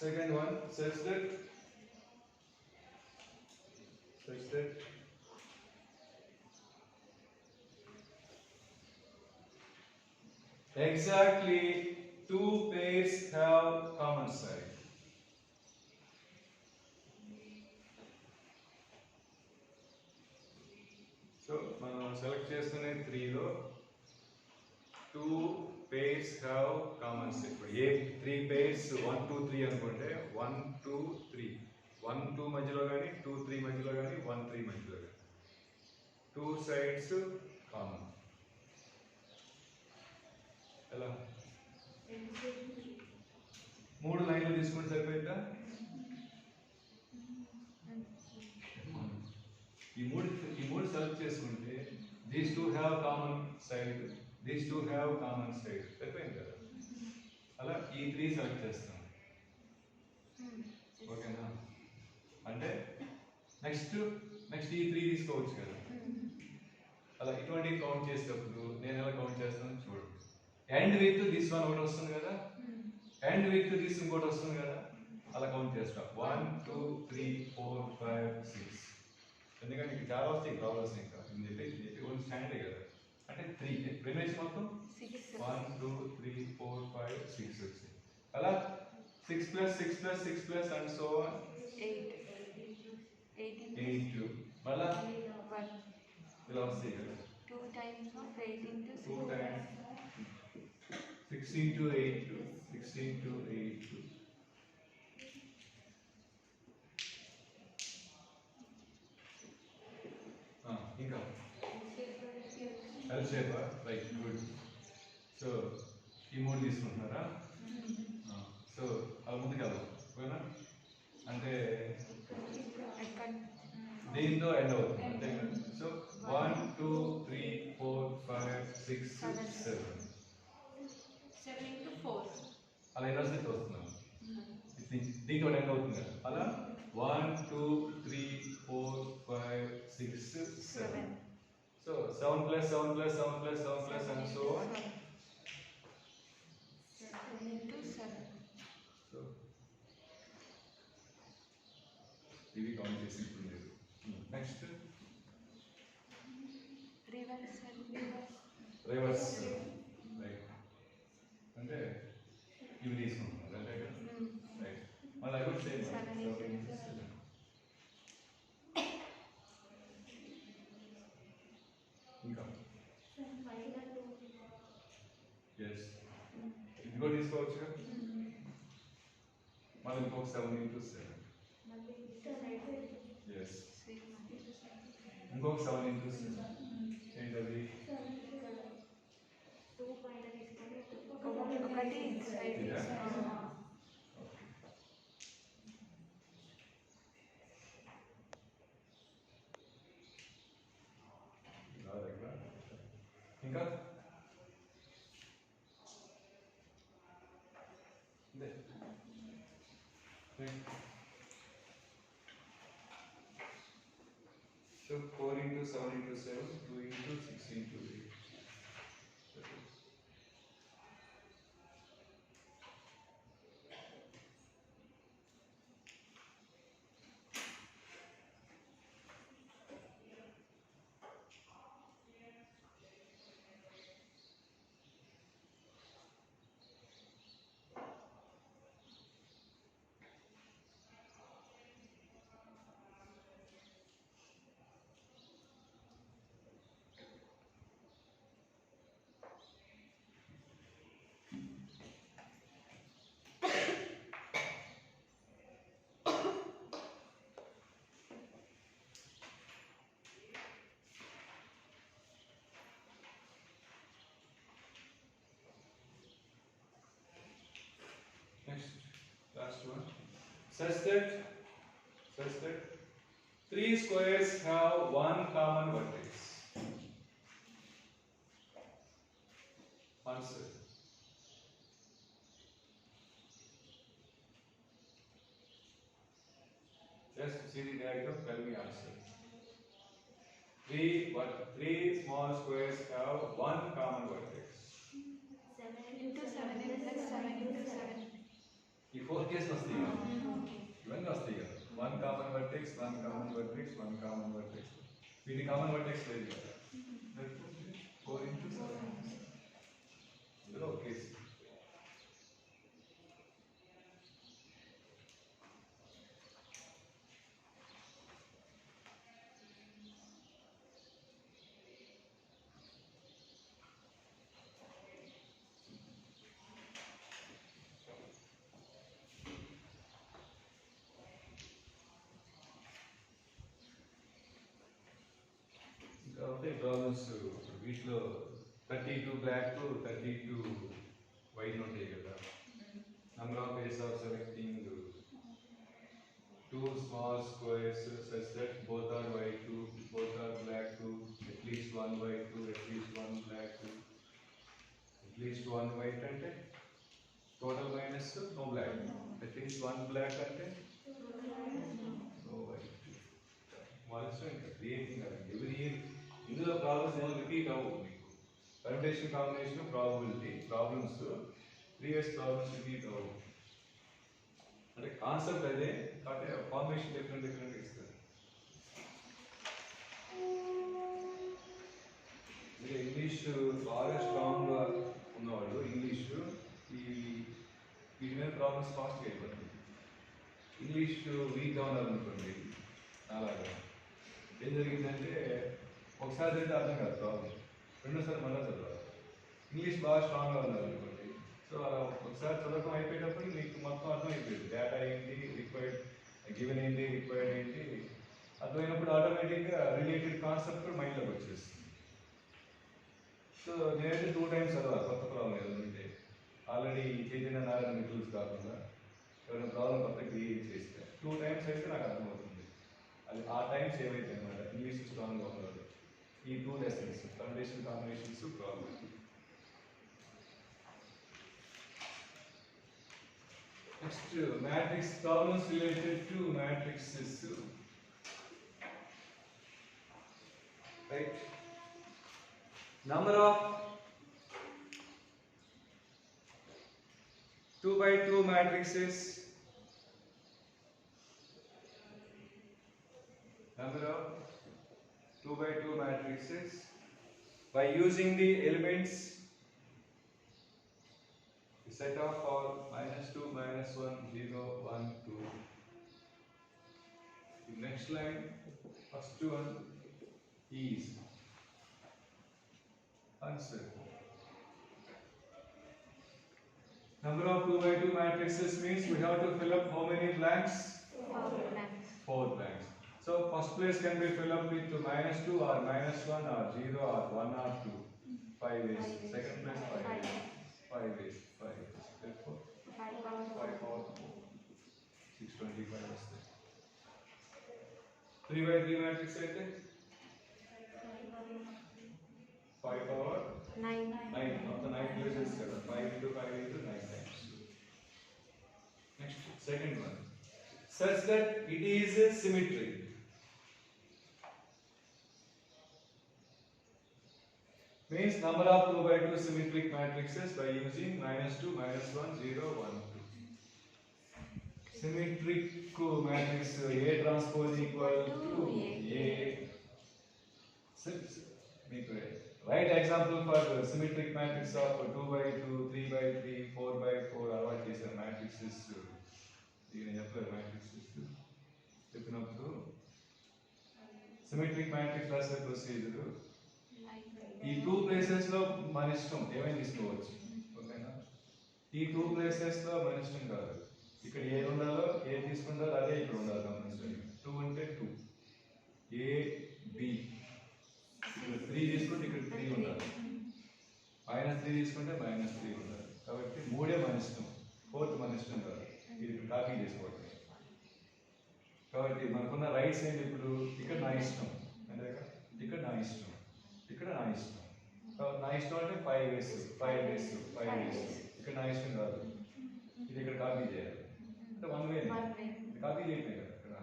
second one such that exactly two pairs have common side. So మనం select చేసుకునే 3 లో 2 pairs have common side. ఇప్పుడు ఏ 3 pairs 1 2 3 అనుకుంటే 1 2 3 1 2 మధ్యలో గాని 2 3 మధ్యలో గాని 1 3 మధ్యలో గాని 2 sides common. ఎలా 3 లైన్లు తీసుకుంటే సరిపోయిందా? ఈ మూడు సెలెక్ట్ చేసుకుంటే these two have common side, these two have common side సరిపోయింది కదా. అలా ఈ 3 సెలెక్ట్ చేస్తాం. ఓకేనా? అంటే నెక్స్ట్ ఈ 3 తీసుకోవచ్చు కదా. అలా ఇటువంటి కౌంట్ చేసేటప్పుడు నేను ఎలా కౌంట్ చేస్తాను చూడండి. ఎండ్ విత్ దిస్ వన్ ఒకటి వస్తుంది కదా, ఎండ్ విత్ దిస్ ఇంకోటి వస్తుంది కదా, అలా కౌంట్ చేస్తాం. 1 2 3 4 5 6. ఎందుకంటే మీకు చాలా వస్తాయి ప్రాబ్లమ్స్ ఇంకా అని చెప్పి ఓన్లీ స్టాండే కదా. అంటే 3 రిమైన్స్ మొత్తం 1 2 3 4 5 6 వచ్చాయి. అలా 6 plus 6 plus 6 plus and so on 8 మళ్ళా ఇలా వస్తాయి కదా. 2 times of 8 into 2 6 times 6 into 8 6 into 8. ఇంకా L shape right good. So ఈ 3 తీసుకుంటున్నారా? సో అలా ముందుకు వెళ్దాం ఓకేనా? అంటే దీంతో ఎండ్ అవుతుంది అంతే కదా. So 1 2 3 4 5 6 7 7 into 4. అలా ఎన్నోసారి వస్తున్నాం దీంతో ఎండ్ అవుతుంది కదా. అలా 1 2 3 4 5 6 7. So 7 plus 7 plus 7 plus 7 plus and so on. 7 into 7. So ఇవి కౌంట్ చేసి ఇప్పుడు లేదు. నెక్స్ట్ రివర్స్ రైట్ అంటే ఇవి తీసుకుంటున్నారు అంటే రైట్ మళ్ళీ అవి కూడా సేమ్ 7 into 7. ఇంకా ఎస్ ఇది కూడా తీసుకోవచ్చు కదా. మళ్ళీ ఇంకొక 7 into 7 ఎస్ ఇంకొక 7 into 7 ఏంటది ఒకటి inside ఇదా? తీసుకున్నాం. ఇంకా so 4 into 7 into 7 2 into 6 into 8. Next, last one. Such that 3 squares have one common vertex. Answer. Just see the diagram. Tell me answer. Three small squares have one common vertex. 7 into 7 plus 7 into 7. ఈ 4 కేసులు వస్తాయి కదా. ఇవన్నీ వస్తాయి కదా. 1 common vertex, 1 common vertex, 1 common vertex. ఇది common vertex లేదు కదా. 4 into 7. ఇందులో ఒక కేసు. కాబట్టి ప్రాబ్లమ్స్ వీటిలో 32 బ్లాక్ 32 వైట్ ఉంటాయి కదా. Number of ways of selecting 2 small squares such that both are white, both are black, at least one white, at least one black, at least one white అంటే total minus no black, at least one black అంటే no white. Also creating every year ఇందులో problems ఏమో repeat అవ్వవు మీకు. Permutation combination probability problems previous problems repeat అవ్వవు. అంటే concept అదే కాబట్టి ఫార్మేషన్ డిఫరెంట్ ఇస్తారు. మీరు ఇంగ్లీష్ బాగా స్ట్రాంగ్గా ఉన్నవాళ్ళు ఇంగ్లీష్ ఈ వీటి మీద ప్రాబ్లమ్స్ ఫాస్ట్గా అయిపోతుంది. ఇంగ్లీష్ వీక్గా ఉన్నారనుకోండి అలాగా ఏం జరిగిందంటే ఒకసారి చదివితే అర్థం కాదు ప్రాబ్లం, రెండోసారి మళ్ళీ చదవాలి. ఇంగ్లీష్ బాగా స్ట్రాంగ్గా ఉన్నారనుకోండి సో అలా ఒకసారి చదవడం అయిపోయేటప్పుడు మీకు మొత్తం అర్థం అయిపోయింది. డేటా ఏంటి, రిక్వైర్డ్ గివెన్ ఏంటి, రిక్వైర్డ్ ఏంటి అర్థమైనప్పుడు ఆటోమేటిక్గా రిలేటెడ్ కాన్సెప్ట్ కూడా మైండ్లోకి వచ్చేస్తుంది. సో నేనైతే 2 times చదవాలి కొత్త ప్రాబ్లం ఏదైనా ఉంటే. ఆల్రెడీ చైతన్య నారాయణ మిత్రులు కాకుండా ఎవరైనా ప్రాబ్లం కొత్త క్రియేట్ చేస్తే 2 times అయితే నాకు అర్థమవుతుంది. అది ఆ టైం సేవ్ అవుతుంది అనమాట ఇంగ్లీష్ స్ట్రాంగ్గా ఉన్నది ఈ 2 lessons condition combinations problem. Next matrix problems related to matrixes. Right, number of 2 by 2 matrices, number of 2 by 2 matrices by using the elements, the set of all -2 -1 0 1 2. The next line, first one is answer. Number of 2 by 2 matrices means we have to fill up how many blanks? 4 blanks. 4 blanks. So first place can be filled up with -2 or -1 or 0 or 1 or 2. 5 ways. Second place 5 ways. 5 ways. 5 ways. Therefore 5 power 5 power 4. 625 is there. 3 by 3 matrix అయితే 5 power 9. 9. Not the 9 places kada. 5 into 5 into 9 times. Next, second one. Such that it is symmetric. Means number of 2 by 2 symmetric matrices by using -2 -1 0 1 2. Symmetric matrix A transpose equal to A. Make a right example for symmetric matrix of 2 by 2 3 by 3 4 by 4 అలవాటు చేశారు matrices. దీని చెప్పలేదు matrices చెప్పినప్పుడు symmetric matrix రాసే procedure ఈ 2 places లో మన ఇష్టం ఏమైనా తీసుకోవచ్చు. ఓకేనా, ఈ 2 ప్లేసెస్ లో మన ఇష్టం కాదు. ఇక్కడ ఏ ఉండాలో ఏ తీసుకుంటారో అదే ఇక్కడ ఉండాలి కంపల్సరీ. 2 అంటే 2 ఏ బి, ఇక్కడ 3 తీసుకుంటే ఇక్కడ 3 ఉండాలి, -3 తీసుకుంటే -3 ఉండాలి. కాబట్టి 3 మన ఇష్టం, 4th మన ఇష్టం కాదు. ఇది కాపీ చేసుకోవచ్చు. కాబట్టి మనకున్న రైట్స్ ఏంటి ఇప్పుడు? ఇక్కడ నా ఇష్టం అంతేగా, ఇక్కడ నా ఇష్టం, ఇక్కడ నా ఇష్టం. నా ఇష్టం అంటే 5 వేస్ 5 వేస్ 5 వేస్. ఇక్కడ నా ఇష్టం కాదు, ఇది ఇక్కడ కాపీ చేయాలి అంటే 1 వే. ఇది కాపీ చేయట్లేదు కదా ఇక్కడ.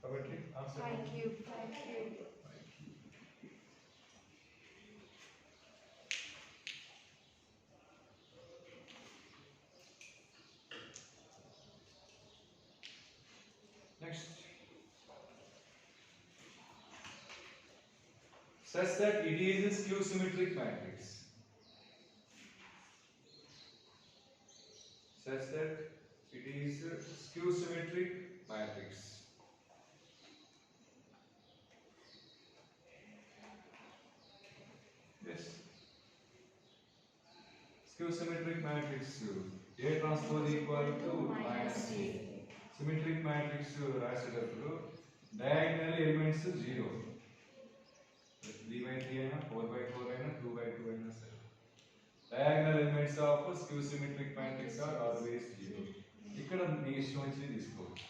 కాబట్టి answer 5 cube. next. Such that it is a skew symmetric matrix. Such that it is a skew symmetric matrix. Yes. Skew symmetric matrix A transpose equal to -A. Symmetric matrix రాసేటప్పుడు diagonal elements 0. 3 by 3 అయినా 4 by 4 అయినా 2 by 2 అయినా సరే. Diagonal elements of skew symmetric matrix are always 0. ఇక్కడ మీ ఇష్టం వచ్చింది తీసుకోవచ్చు.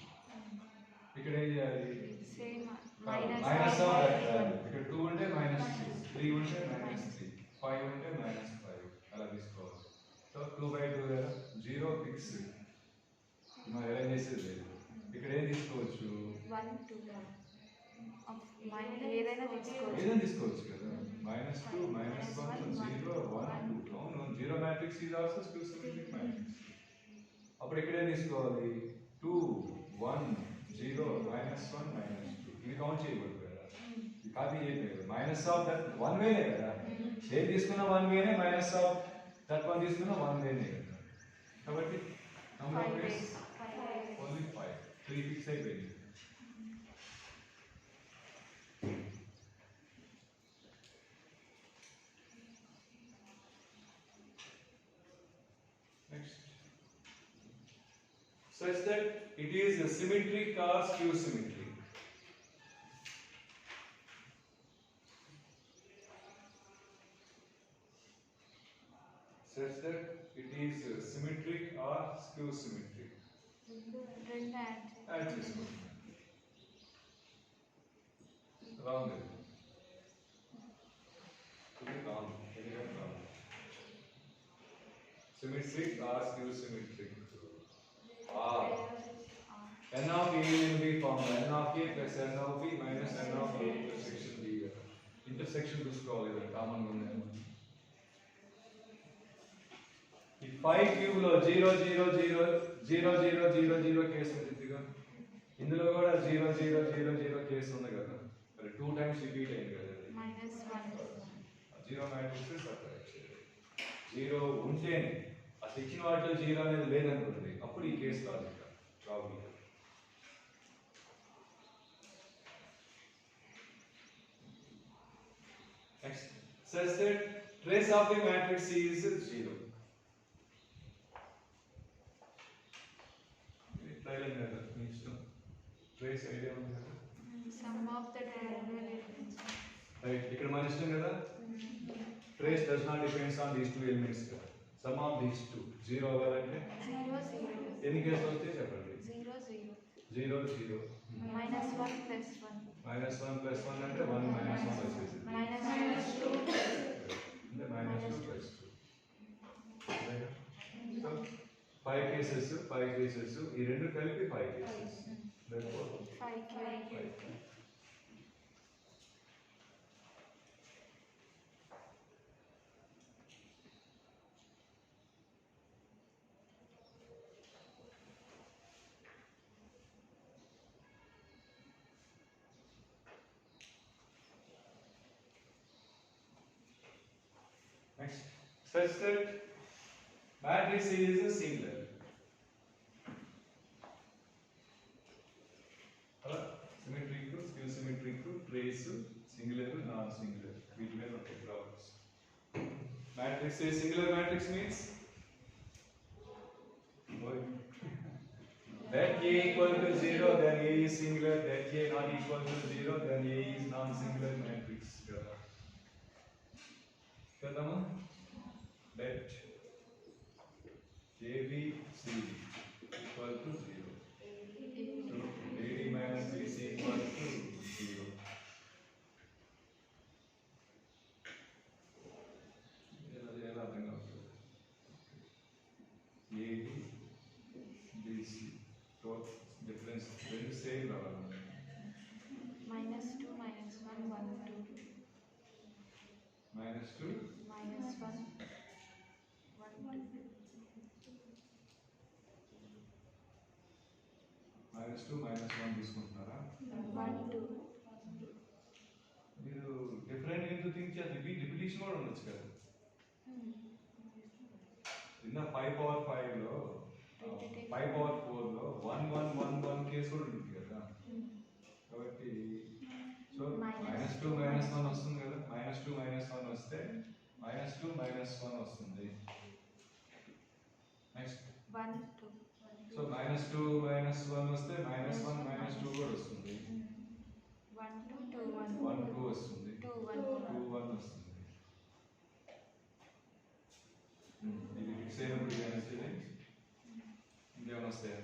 ఇక్కడ ఏం చేయాలి? మైనస్ ఆఫ్ ఇక్కడ 2 ఉంటే -2, 3 ఉంటే -3, 5 ఉంటే -5 అలా తీసుకోవాలి. సో 2 by 2 కదా, 0 ఫిక్స్ మనం అరేంజ్ చేసేది లేదు. ఇక్కడ ఏం తీసుకోవచ్చు? 1 2 ఏదైనా తీసుకోవచ్చు. ఏదైనా తీసుకోవచ్చు కదా. -2 -1 0 1 2. అవును, 0 matrix is also skew symmetric matrix. అప్పుడు ఇక్కడ ఏం తీసుకోవాలి? 2 1 0 -1 -2. ఇది కౌంట్ చేయకూడదు కదా, ఇది కాపీ చేయలేదు. మైనస్ ఆఫ్ దట్ 1 వేనే కదా, ఏది తీసుకున్నా 1 వేనే, మైనస్ ఆఫ్ దట్ 1 తీసుకున్నా 1 వేనే కదా. కాబట్టి number of ways only 5. 3 fix అయిపోయింది. Next. Such that it is symmetric or skew symmetric. Such that it is symmetric or skew symmetric. రెండు Add చేసుకోండి. Wrong. Wrong. Symmetric or skew symmetric? R. N of A will be formed N of A plus N of B minus N of A intersection B. Intersection to scroll is a common one. ఈ 5 cube లో 0 0 0 0 0 0 0 case ఉంది. ఇందులో కూడా 0 0 0 0 case ఉంది కదా. మరి 2 times repeat అయింది కదా. -1 0 మ్యాట్రిక్స్ సపరేట్ చేయాలి. 0 ఉంటేనే అసలు ఇచ్చిన వాటిలో 0 అనేది లేదనుకోండి అప్పుడు ఈ case logic problem. Next says that trace of the matrix is 0. Triangle method means to trace idea ఉంది కదా. Sum of the triangle elements. Right, ఇక్కడ మన ఇష్టం కదా. Trace does not depends on these two elements. Sum of these two 0 అవ్వాలంటే 0 0. ఎన్ని కేసులు వస్తాయి చెప్పండి. 0 0. 0 0. -1 plus 1. -1 plus 1 అంటే 1 minus 1 వచ్చేసింది. -2 అంటే -2 plus 2. Right? So 5 cases ఈ రెండు కలిపి 5 cases. Therefore 5 Next, such that matrix is singular. Symmetric, skew symmetric, trace, singular, non-singular. We will not take problems. Matrix is singular. Matrix means that A equal to 0, then A is singular. That A not equal to 0, then A is non-singular matrix. Kadama, let ABC equal to 0. So AD minus BC equal to 0. AD BC. So difference very same. -2 -1 1 2. -2 -1 1 2. -2 -1 తీసుకుంటున్నారా? 1 2. మీరు different ఎందుకు think చేయాలి? Repetition కూడా ఉండొచ్చు కదా. నిన్న 5 power 5 లో 5 power 4 లో 1 1 1 1 కేసు కూడా ఉంటుంది కదా. కాబట్టి సో -2 -1 వస్తుంది కదా. -2 -1 వస్తే -2 -1 వస్తుంది. నెక్స్ట్ 1 2. సో -2 -1 వస్తే -1 -2 కూడా వస్తుంది. 1 2 2 1 1 2 వస్తుంది. 2 1 2 1 వస్తుంది. ఇది ఫిక్స్ అయినప్పుడు ఏమొస్తుంది? ఇంకేమైనా వస్తాయా?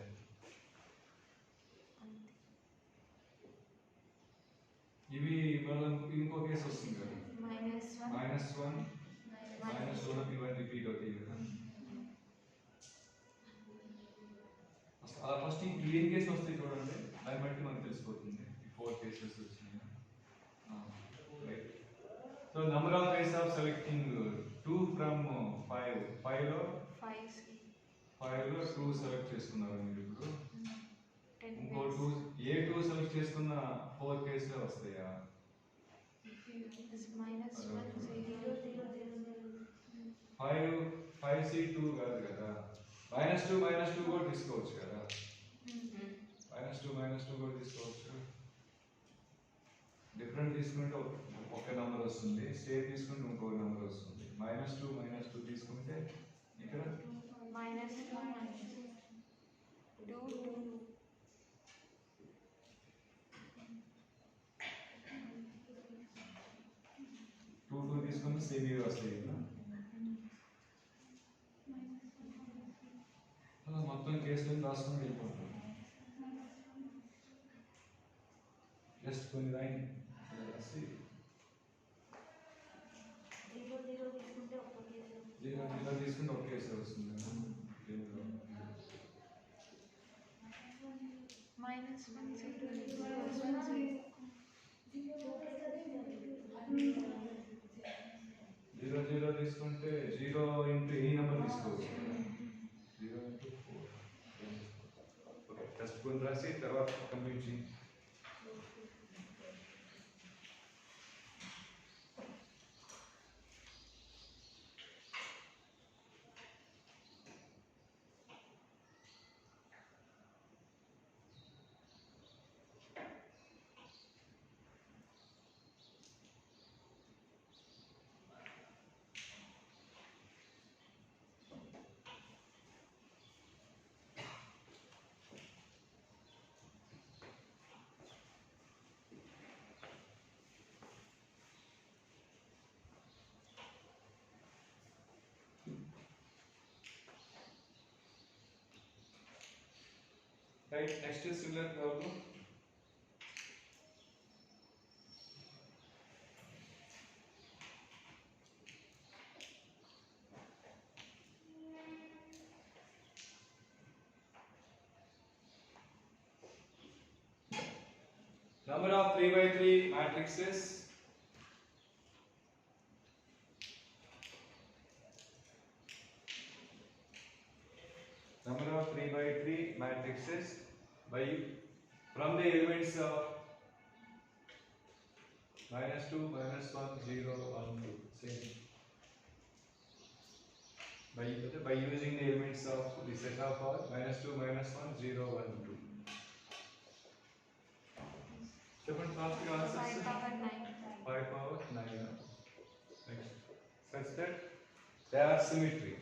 ఇవి మళ్ళీ ఇంకో కేసు వస్తుంది కదా. -1 -2 ఇవన్నీ రిపీట్ అవుతాయి కదా. ఫస్ట్ ఏం కేసు వస్తాయి చూడండి, దాన్ని బట్టి మనకు తెలిసిపోతుంది. 4 కేసెస్ వచ్చినాయి. Right. So number of ways of selecting 2 from 5. 5 లో 2 సెలెక్ట్ చేసుకున్నారు మీరు ఇప్పుడు. ఇంకో 2 ఏ 2 సెలెక్ట్ చేసుకున్న 4 కేసులే వస్తాయా? ఫైవ్ సి 2 కాదు కదా. -2 -2 కూడా తీసుకోవచ్చు కదా. -2 -2 కూడా తీసుకోవచ్చు. డిఫరెంట్ తీసుకుంటే ఒక నెంబర్ వస్తుంది, సేమ్ తీసుకుంటే ఇంకో నెంబర్ వస్తుంది. -2 -2 తీసుకుంటే ఇక్కడ -2 తీసుకుంటే సేమ్ ఇవి వస్తాయి కదా. అలా మొత్తం కేసులను రాసుకొని వెళ్ళిపోతాం. జస్ట్ కొన్ని రాయండి. ఇలా తీసుకుంటే ఒకేసారి వస్తుంది దీనిలో minus 1 0 plus 1 0. 0 0 తీసుకుంటే 0 ఇంటూ ఈ నెంబర్ తీసుకోవచ్చు 0 ఇంటూ 4 ఓకే ఫస్ట్ కొన్ని రాసి తర్వాత కంప్లీట్ చేయి right next is similar problem number of 3 by 3 matrices number of 3 by 3 matrices by from the elements of minus 2 minus 1 0 1 2 same by using the elements of the set of power minus 2 minus 1 0 1 2 second fast answers 5 power 9. 5 power 9 next such that they are symmetry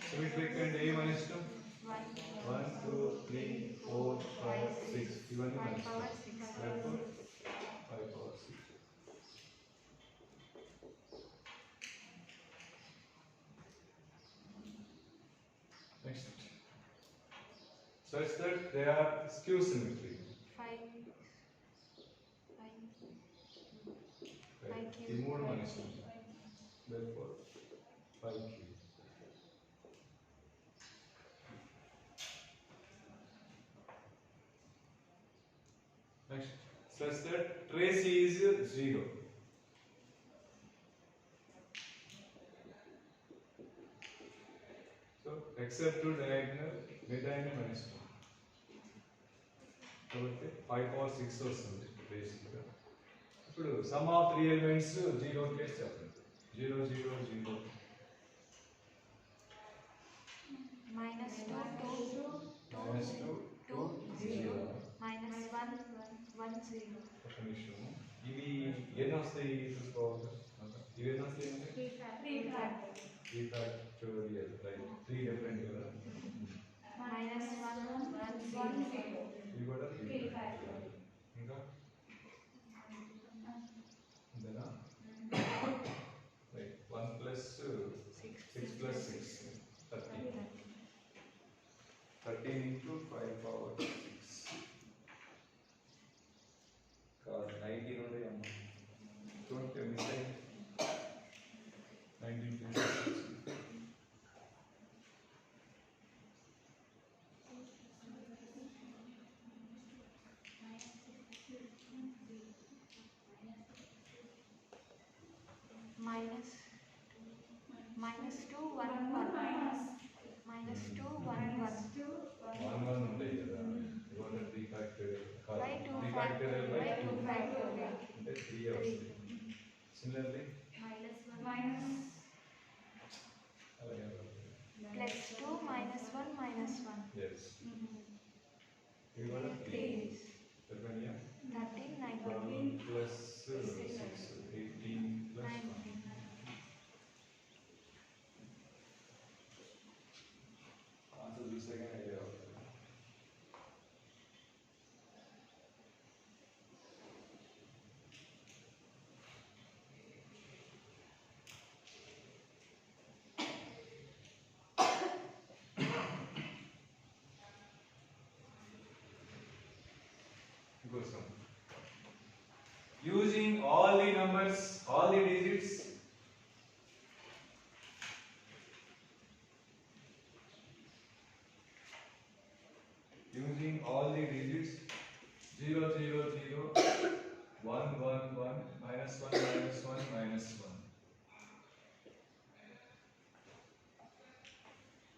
symmetric and a minus 2 1 2 3 4 5 6 even 5 power 6. therefore 5 power 6 next such that they are skew symmetry 5 right the mode minus 1 therefore 5 cube next such that trace is 0 so except to diagonal mid-diagonal minus 1 కాబట్టి 5 power 6 వస్తుంది బేసిక్గా ఇప్పుడు some of 3 elements 0 case చెప్పండి 0 0 0 minus 2 2 minus 2 2 0 minus 1 1 0. ఒక నిమిషం ఇవి ఎన్ని వస్తాయి చూసుకోవాలి ఇవి ఎన్ని వస్తాయి 3 ఫ్యాక్టోరియల్ రైట్ 3 డిఫరెంట్ కదా minus 1 1 0. ఇవి కూడా 3 ఫ్యాక్టోరియల్ ఇంకా ఇంతేనా right 1 plus 6 plus 6 13 13 into 5 power 6 కాదు 19 ఉండే అమ్మ చూడండి మిస్ అయింది 19 plus 6 minus 2 1 1 minus 2 1 1 1 1 ఉంటాయి కదా ఇవాళ 3 ఫ్యాక్టోరియల్ కాదు by 2 3 ఫ్యాక్టోరియల్ బై 2 factorial అంటే 3 వస్తుంది సిమిలర్లీ minus అలాగే plus 2 minus 1 minus 1. yes ఇవాళ 3 చెప్పండియా 13 9 12 plus 6 18 plus 1 ఆన్సర్ చూసాక ఐడియా అవుతుంది ఇంకోసం all the digits using all the digits 0 0 0 1 1 1 minus 1 minus 1 minus 1.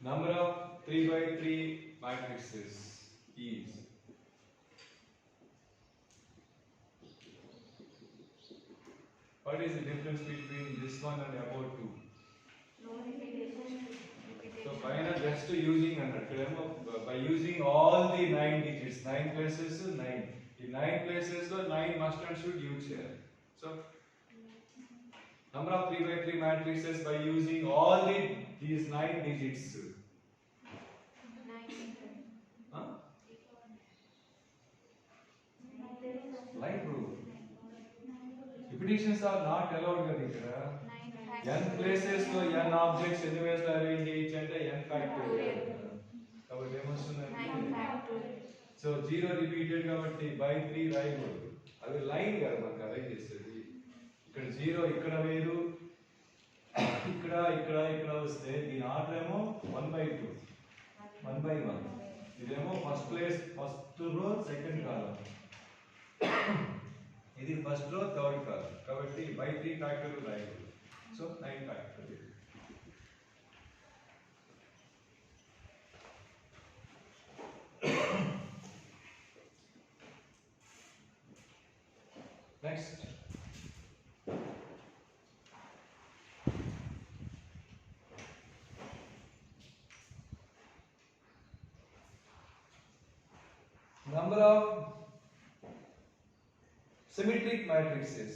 Number of 3 by 3 matrices is what is the difference between this one and about 2? No repetition. So final just using by using all the 9 digits, 9 places 9. In 9 places 9 must and should use here. So number of 3 by 3 matrices by using all these 9 digits. 9. Huh? Light blue. Repetitions are not allowed here. N places to n objects anyways arrange each and n factorial. కాబట్టి ఏమొస్తుందంటే 9 factorial. So 0 repeated కాబట్టి by 3 రాయకూడదు. అది line కదా మనకు arrange చేసేది. ఇక్కడ 0 ఇక్కడ వేరు ఇక్కడ ఇక్కడ ఇక్కడ వస్తే దీని ఆర్డర్ ఏమో 1/2 1/1. ఇదేమో first place first row second column. ఇది ఫస్ట్ రో థర్డ్ కాలం. కాబట్టి బై 3 ఫ్యాక్టోరియల్ రాయకూడదు. So 9 factorial. Next. Number of symmetric matrices.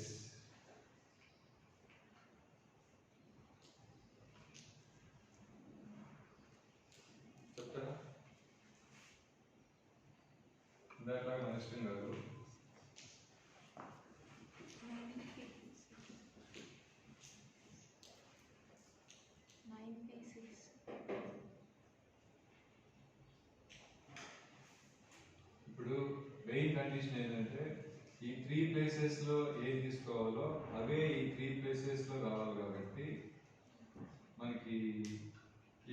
ఇందాక మనస్టం కాదు 9 pieces. ఇప్పుడు మెయిన్ కండిషన్ ఏంటంటే ఈ 3 ప్లేసెస్ లో ఏం తీసుకోవాలో అవే ఈ 3 ప్లేసెస్ లో రావాలి కాబట్టి మనకి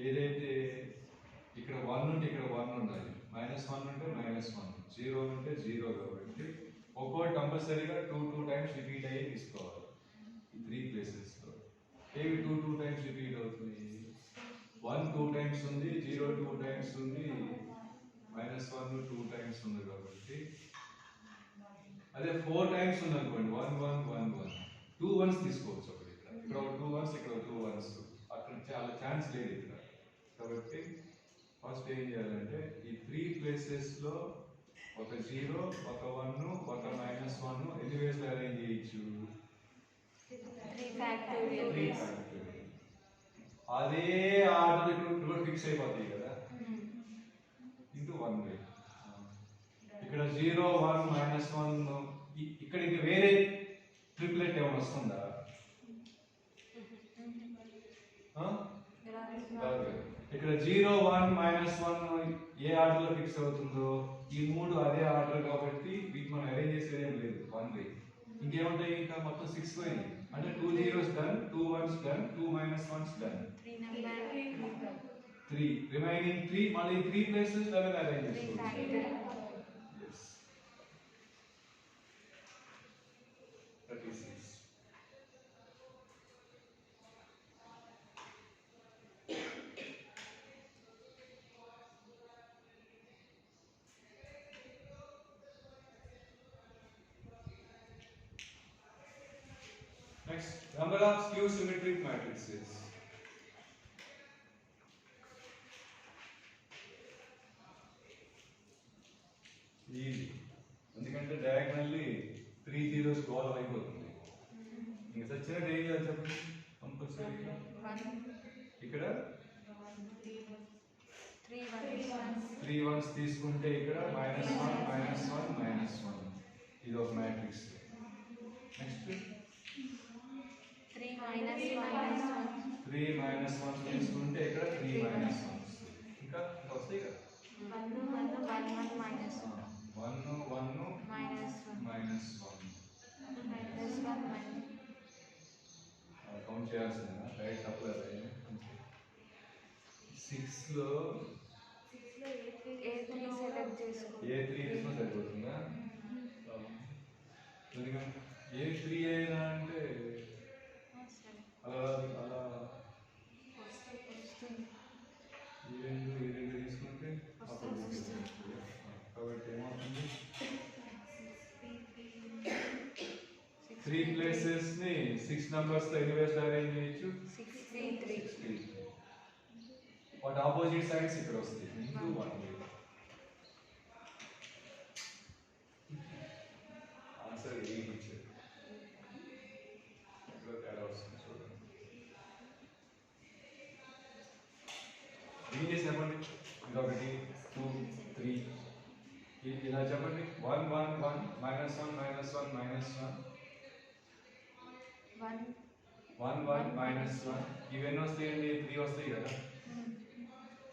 ఏదైతే ఇక్కడ 1 ఉంటే ఇక్కడ 1 ఉండాలి, -1 ఉంటే -1, 0 ఉంటే 0 కాబట్టి ఒక్కోటి కంపల్సరీగా 2 టైమ్స్ రిపీట్ అయ్యి తీసుకోవాలి ఈ 3 ప్లేసెస్ లో. ఏవి 2 టైమ్స్ రిపీట్ అవుతుంది? 1 2 టైమ్స్ ఉంది, 0 2 టైమ్స్ ఉంది, -1 2 టైమ్స్ ఉంది కాబట్టి అదే 4 టైమ్స్ ఉంది అనుకోండి 1 1 1 1 2 వన్స్ తీసుకోవచ్చు. అప్పుడు ఇక్కడ ఒక 2 వన్స్ ఇక్కడ 2 వన్స్ అక్కడ చాలా ఛాన్స్ లేదు ఇక్కడ. కాబట్టి ఫస్ట్ ఏం చేయాలంటే ఈ 3 ప్లేసెస్ లో ఒక 0 ఒక 1 ఒక -1 ఎన్ని వేస్ లో అరేంజ్ చేయొచ్చు? 3 factorial. అదే ఆర్డర్ ఇక్కడ ఫిక్స్ అయిపోతాయి కదా ఇంటూ 1 వే. ఇక్కడ 0 1 -1 ఇక్కడ ఇంక వేరే ట్రిప్లెట్ ఏమైనా వస్తుందా? ఇక్కడ 0 1 -1 ఏ ఆర్డర్ లో ఫిక్స్ అవుతుందో ఈ 3 అదే ఆర్డర్ కాబట్టి వీటి మనం అరేంజ్ చేసేది ఏం లేదు 1 వే. ఇంకేముంటాయి? ఇంకా మొత్తం 6 పోయింది అంటే 2 zeros done, 2 ones done, 2 -1s done, 3 remaining 3 మళ్ళీ 3 places లో అరేంజ్ చేసుకోవచ్చు. yes 36. Next, number of skew symmetric matrices. Easy. ఎందుకంటే డయాగ్నల్లీ 3 zeros గోల్ అయిపోతుంది. ఇంకా సచ్చినట్టు ఏం చేయాలి చెప్పండి కంపల్సరీగా. ఇక్కడ 3 ones తీసుకుంటే ఇక్కడ -1 -1 -1 ఇది ఒక మ్యాట్రిక్స్. నెక్స్ట్ 3 -1 తీసుకుంటే ఇక్కడ 3 -1 ఇంకా వస్తాయి కదా 1 1 1 1 -1 1 1 -1 -1 -1 -1 చెప్పలేదా 6 లో A3 సెలెక్ట్ చేసుకో. A3 తీసుకుని సరిపోతుందా? ఎందుకంటే A3 అయినా అంటే అలా అలా ఈ రెండు తీసుకుంటే అప్పుడు తీసుకెళ్ళి కాబట్టి ఏమవుతుంది 3 ప్లేసెస్ ని 6 numbers తో ఎన్ని వేస్ అరేంజ్ చేయొచ్చు? 63. వాటి ఆపోజిట్ సైడ్స్ ఇక్కడ వస్తాయి ఇంటూ 1 ఆన్సర్ 8 ఇచ్చారు. ఇక్కడ తేడా వస్తుంది చూడండి. ఏం చేసి చెప్పండి, ఇదొకటి 2 3 ఇలా చెప్పండి. 1 1 1 -1 -1 -1 1 1 -1 ఇవన్నీ వస్తాయండి, 3 వస్తాయి కదా.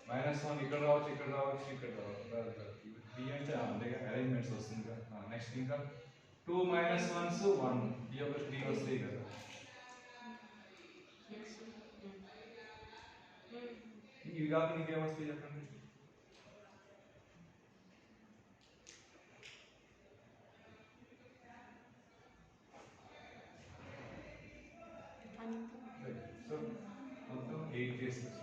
-1 ఇక్కడ రావచ్చు, ఇక్కడ రావచ్చు, ఇక్కడ రావచ్చు. 3 అంటే అంతే అరేంజ్మెంట్స్ వస్తుంది కదా. నెక్స్ట్ ఇంకా 2 -1s 1 ఈ ఒక 3 వస్తాయి కదా. ఇవి కాక ఇంకేమొస్తాయి చెప్పండి. సో మొత్తం 8 కేసెస్.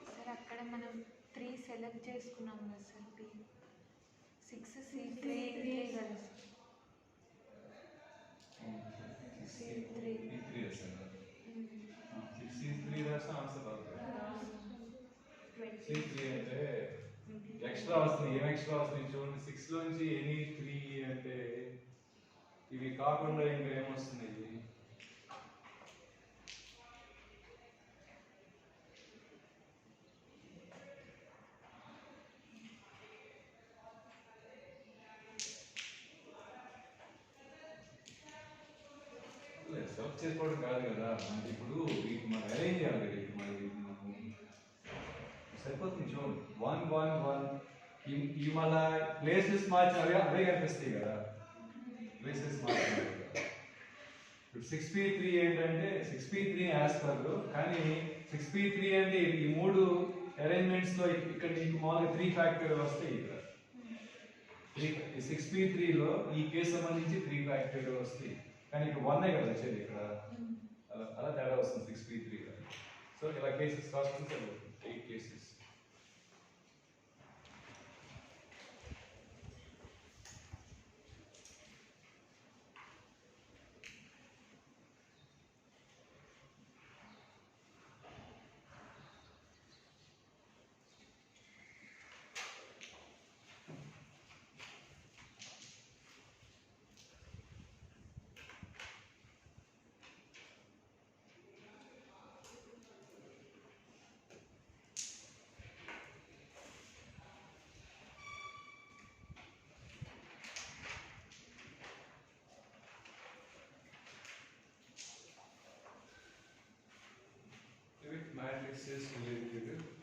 సార్ అక్కడ మనం 3 సెలెక్ట్ చేసుకున్నాం కదా సార్. 6 C3 కదా C3 వేస్తాను. 6 రాస్తే ఆన్సర్ అవుతుంది. C3 అంటే ఎక్స్ట్రా వస్తుంది. ఏం ఎక్స్ట్రా వస్తుంది చూడండి. 6 లోంచి ఎనీ 3 అంటే ఇవి కాకుండా ఇంకా ఏమొస్తుంది? సెలెక్ట్ చేసుకోవడం కాదు కదా, మనకి ఇప్పుడు వీటిని మనం అరేంజ్ చేయాలి కదా. ఇప్పుడు మరి సరిపోతుంది చూడండి. 1 1 1 ఇవి మళ్ళా ప్లేసెస్ మార్చి అవే కనిపిస్తాయి కదా. ప్లేసెస్ మార్చి ఇప్పుడు 6p3 ఏంటంటే 6p3 యాస్పర్, కానీ 6p3 అంటే ఈ 3 అరేంజ్మెంట్స్ లో ఇక్కడ మీకు మామూలుగా 3 ఫ్యాక్టర్ వస్తాయి. ఇక్కడ 6p3 లో ఈ కేసు సంబంధించి 3 ఫ్యాక్టర్ వస్తాయి, కానీ ఇక్కడ 1 కదా వచ్చేది. ఇక్కడ అలా తేడా వస్తుంది 6p3 లో. సో ఇలా కేసెస్ రాసుకుంటే 8 కేసెస్. Matrices related